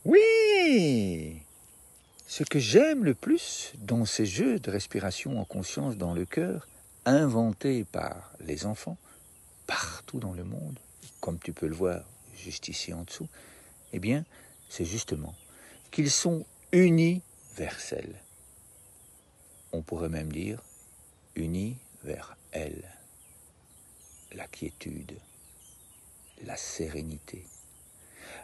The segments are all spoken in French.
Oui! Ce que j'aime le plus dans ces jeux de respiration en conscience dans le cœur, inventés par les enfants, partout dans le monde, comme tu peux le voir juste ici en dessous, eh bien, c'est justement qu'ils sont universels. On pourrait même dire unis vers elle. La quiétude, la sérénité,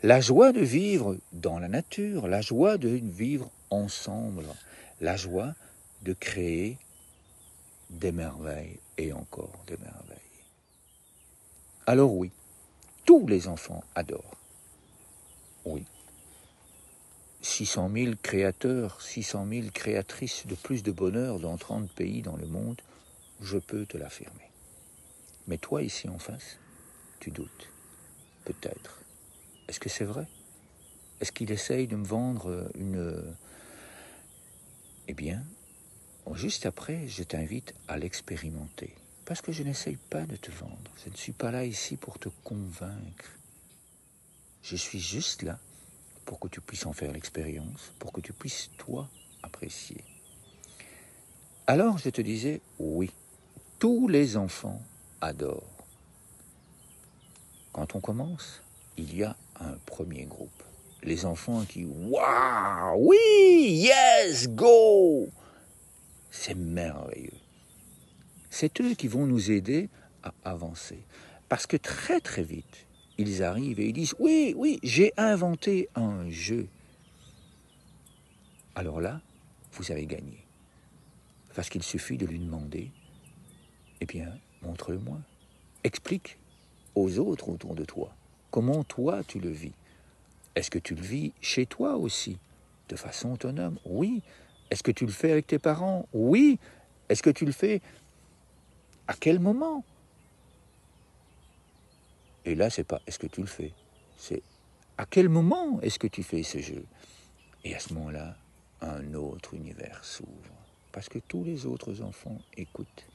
la joie de vivre dans la nature, la joie de vivre ensemble, la joie de créer des merveilles et encore des merveilles. Alors oui, tous les enfants adorent. Oui. 600 000 créateurs, 600 000 créatrices de plus de bonheur dans 30 pays dans le monde, je peux te l'affirmer. Mais toi, ici en face, tu doutes. Peut-être. Est-ce que c'est vrai? Est-ce qu'il essaye de me vendre une... Eh bien, juste après, je t'invite à l'expérimenter. Parce que je n'essaye pas de te vendre. Je ne suis pas là ici pour te convaincre. Je suis juste là pour que tu puisses en faire l'expérience, pour que tu puisses, toi, apprécier. Alors, je te disais, oui, tous les enfants adorent. Quand on commence, il y a un premier groupe. Les enfants qui, waouh, oui, yes, go! C'est merveilleux. C'est eux qui vont nous aider à avancer. Parce que très très vite, ils arrivent et ils disent, oui, j'ai inventé un jeu. Alors là, vous avez gagné. Parce qu'il suffit de lui demander, eh bien, montre-le-moi. Explique aux autres autour de toi comment toi tu le vis. Est-ce que tu le vis chez toi aussi, de façon autonome? Oui. Est-ce que tu le fais avec tes parents? Oui. Est-ce que tu le fais? À quel moment? Et là, c'est pas est-ce que tu le fais, c'est à quel moment est-ce que tu fais ce jeu? Et à ce moment-là, un autre univers s'ouvre. Parce que tous les autres enfants écoutent.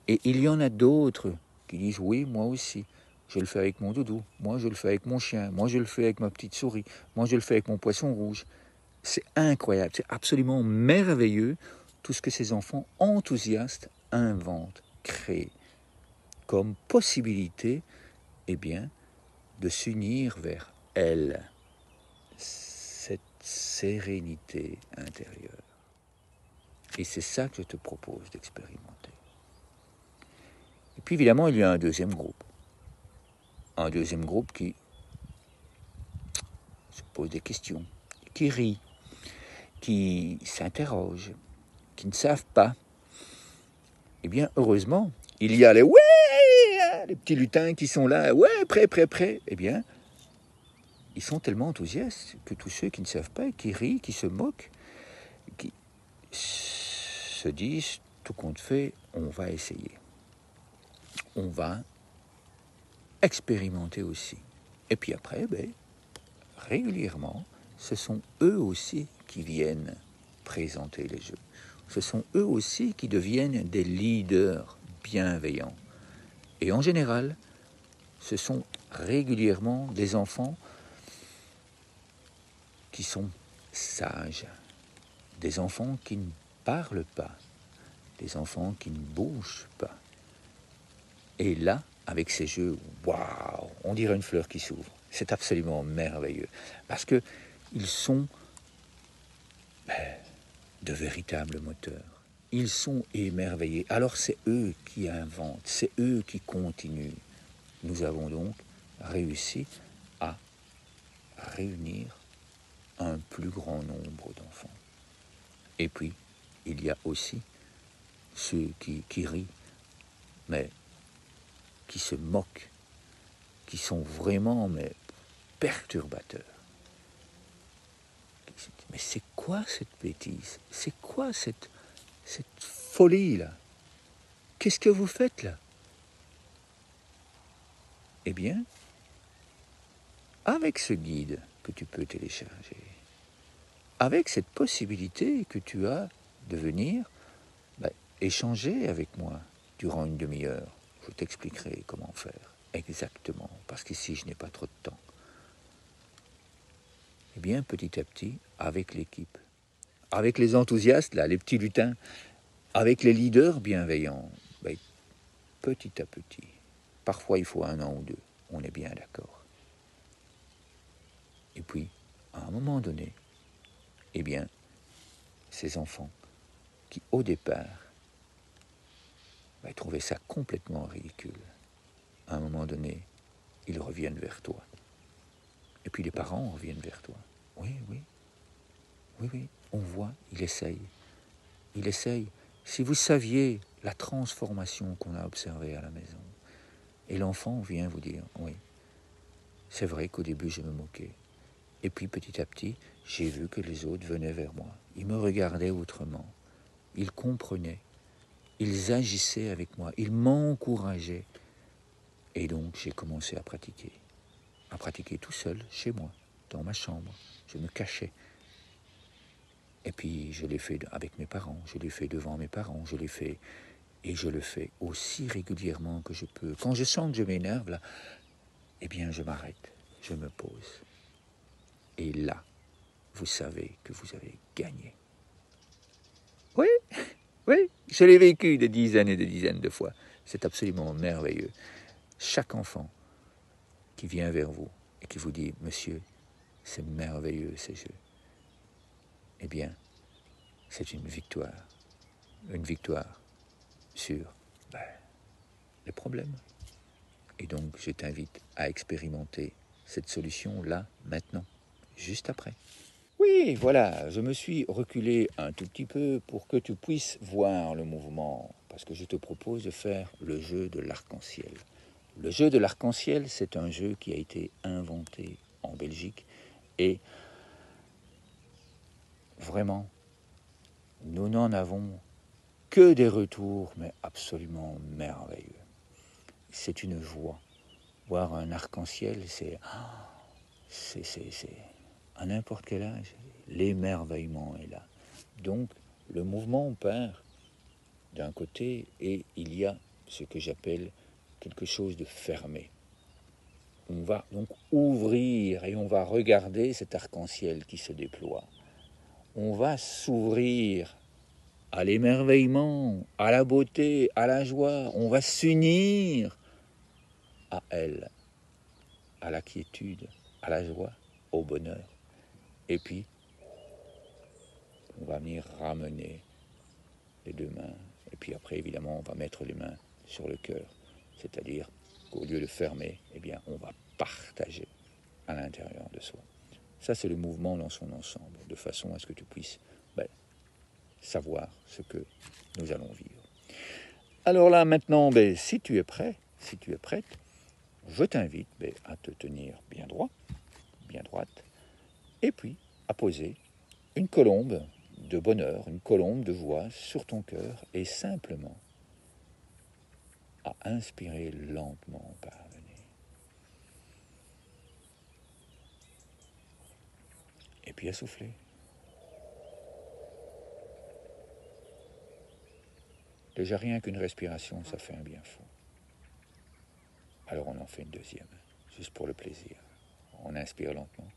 Et il y en a d'autres qui disent oui, moi aussi. Je le fais avec mon doudou, moi je le fais avec mon chien, moi je le fais avec ma petite souris, moi je le fais avec mon poisson rouge. C'est incroyable, c'est absolument merveilleux tout ce que ces enfants enthousiastes inventent, créent comme possibilité, eh bien, de s'unir vers elle, cette sérénité intérieure. Et c'est ça que je te propose d'expérimenter. Et puis évidemment, il y a un deuxième groupe. Un deuxième groupe qui se pose des questions, qui rit, qui s'interroge, qui ne savent pas. Eh bien, heureusement, il y a les ouais, les petits lutins qui sont là, ouais, prêt. Eh bien, ils sont tellement enthousiastes que tous ceux qui ne savent pas, qui rient, qui se moquent, qui se disent, tout compte fait, on va essayer. On va expérimenter aussi. Et puis après, régulièrement, ce sont eux aussi qui viennent présenter les jeux. Ce sont eux aussi qui deviennent des leaders bienveillants. Et en général, ce sont régulièrement des enfants qui sont sages, des enfants qui ne parlent pas, des enfants qui ne bougent pas. Et là, avec ces jeux, waouh, on dirait une fleur qui s'ouvre. C'est absolument merveilleux. Parce qu'ils sont de véritables moteurs. Ils sont émerveillés. Alors c'est eux qui inventent, c'est eux qui continuent. Nous avons donc réussi à réunir un plus grand nombre d'enfants. Et puis, il y a aussi ceux qui rient, mais qui se moquent, qui sont vraiment perturbateurs. Mais c'est quoi cette bêtise? C'est quoi cette folie-là? Qu'est-ce que vous faites là? Eh bien, avec ce guide que tu peux télécharger, avec cette possibilité que tu as de venir échanger avec moi durant une demi-heure, je t'expliquerai comment faire exactement, parce qu'ici je n'ai pas trop de temps. Eh bien, bien petit à petit, avec l'équipe, avec les enthousiastes, là, les petits lutins, avec les leaders bienveillants, ben, petit à petit, parfois il faut 1 an ou 2, on est bien d'accord. Et puis, à un moment donné, eh bien, ces enfants qui, au départ, trouvaient ça complètement ridicule, à un moment donné, ils reviennent vers toi. Et puis les parents reviennent vers toi. Oui, oui, oui, oui, on voit, il essaye. Il essaye. Si vous saviez la transformation qu'on a observée à la maison, et l'enfant vient vous dire, oui, c'est vrai qu'au début je me moquais. Et puis petit à petit, j'ai vu que les autres venaient vers moi. Ils me regardaient autrement. Ils comprenaient. Ils agissaient avec moi. Ils m'encourageaient. Et donc j'ai commencé à pratiquer tout seul, chez moi, dans ma chambre. Je me cachais. Et puis je l'ai fait avec mes parents, je l'ai fait devant mes parents, je l'ai fait, et je le fais aussi régulièrement que je peux. Quand je sens que je m'énerve, là, eh bien je m'arrête, je me pose. Et là, vous savez que vous avez gagné. Oui, oui, je l'ai vécu des dizaines et des dizaines de fois. C'est absolument merveilleux. Chaque enfant qui vient vers vous et qui vous dit « Monsieur, c'est merveilleux ces jeux », eh bien, c'est une victoire sur les problèmes. Et donc, je t'invite à expérimenter cette solution-là, maintenant, juste après. Oui, voilà, je me suis reculé un tout petit peu pour que tu puisses voir le mouvement, parce que je te propose de faire le jeu de l'arc-en-ciel. Le jeu de l'arc-en-ciel, c'est un jeu qui a été inventé en Belgique, et vraiment, nous n'en avons que des retours, mais absolument merveilleux. C'est une joie. Voir un arc-en-ciel, c'est à n'importe quel âge, l'émerveillement est là. Donc, le mouvement part d'un côté et il y a ce que j'appelle quelque chose de fermé. On va donc ouvrir et on va regarder cet arc-en-ciel qui se déploie. On va s'ouvrir à l'émerveillement, à la beauté, à la joie. On va s'unir à elle, à la quiétude, à la joie, au bonheur. Et puis, on va venir ramener les 2 mains. Et puis après, évidemment, on va mettre les mains sur le cœur. C'est-à-dire qu'au lieu de fermer, eh bien, on va partager à l'intérieur de soi. Ça, c'est le mouvement dans son ensemble, de façon à ce que tu puisses savoir ce que nous allons vivre. Alors là, maintenant, si tu es prêt, si tu es prête, je t'invite à te tenir bien droit, bien droite, et puis à poser une colombe de bonheur, une colombe de joie sur ton cœur, et simplement à inspirer lentement par le nez. Et puis à souffler. Déjà rien qu'une respiration, ça fait un bien fou. Alors on en fait une deuxième, juste pour le plaisir. On inspire lentement.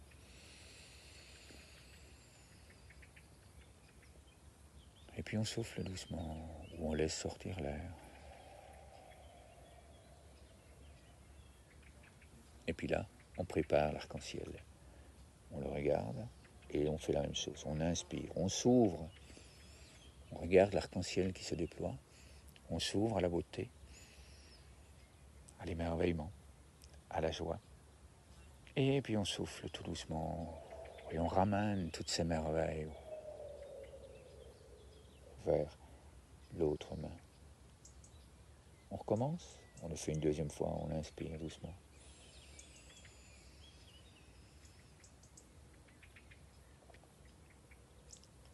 Et puis on souffle doucement, ou on laisse sortir l'air. Et puis là, on prépare l'arc-en-ciel. On le regarde et on fait la même chose. On inspire, on s'ouvre. On regarde l'arc-en-ciel qui se déploie. On s'ouvre à la beauté, à l'émerveillement, à la joie. Et puis on souffle tout doucement et on ramène toutes ces merveilles vers l'autre main. On recommence, on le fait une deuxième fois, on inspire doucement.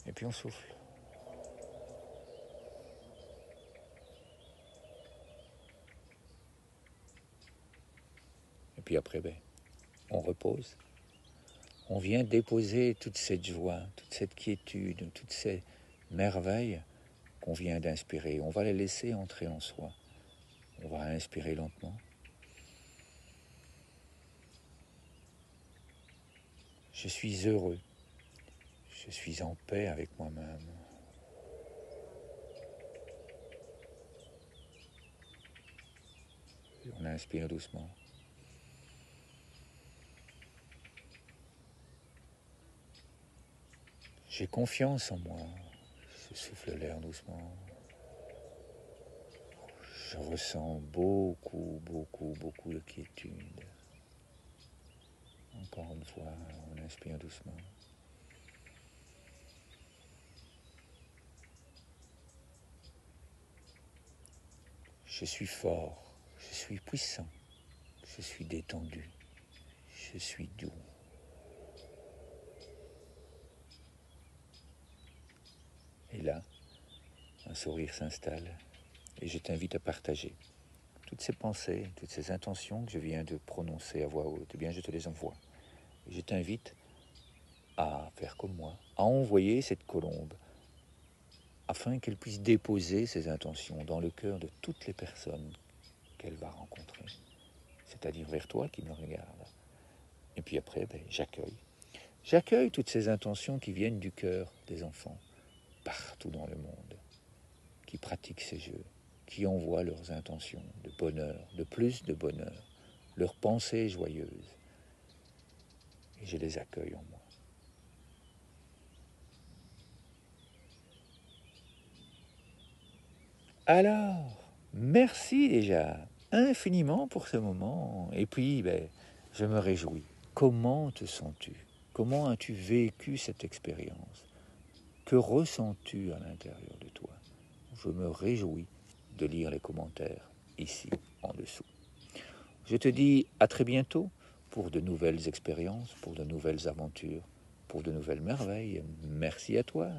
Et puis on souffle. Et puis après, on repose. On vient déposer toute cette joie, toute cette quiétude, toutes ces merveilles qu'on vient d'inspirer. On va les laisser entrer en soi. On va inspirer lentement. Je suis heureux. Je suis en paix avec moi-même. On inspire doucement. J'ai confiance en moi. Je souffle l'air doucement. Je ressens beaucoup de quiétude. Encore une fois, on inspire doucement. Je suis fort, je suis puissant, je suis détendu, je suis doux. Et là, un sourire s'installe et je t'invite à partager toutes ces pensées, toutes ces intentions que je viens de prononcer à voix haute. Eh bien, je te les envoie. Et je t'invite à faire comme moi, à envoyer cette colombe afin qu'elle puisse déposer ses intentions dans le cœur de toutes les personnes qu'elle va rencontrer, c'est-à-dire vers toi qui me regarde. Et puis après, j'accueille. J'accueille toutes ces intentions qui viennent du cœur des enfants, partout dans le monde, qui pratiquent ces jeux, qui envoient leurs intentions de bonheur, de plus de bonheur, leurs pensées joyeuses. Et je les accueille en moi. Alors, merci déjà infiniment pour ce moment. Et puis, je me réjouis. Comment te sens-tu? Comment as-tu vécu cette expérience? Que ressens-tu à l'intérieur de toi? Je me réjouis de lire les commentaires ici en dessous. Je te dis à très bientôt pour de nouvelles expériences, pour de nouvelles aventures, pour de nouvelles merveilles. Merci à toi.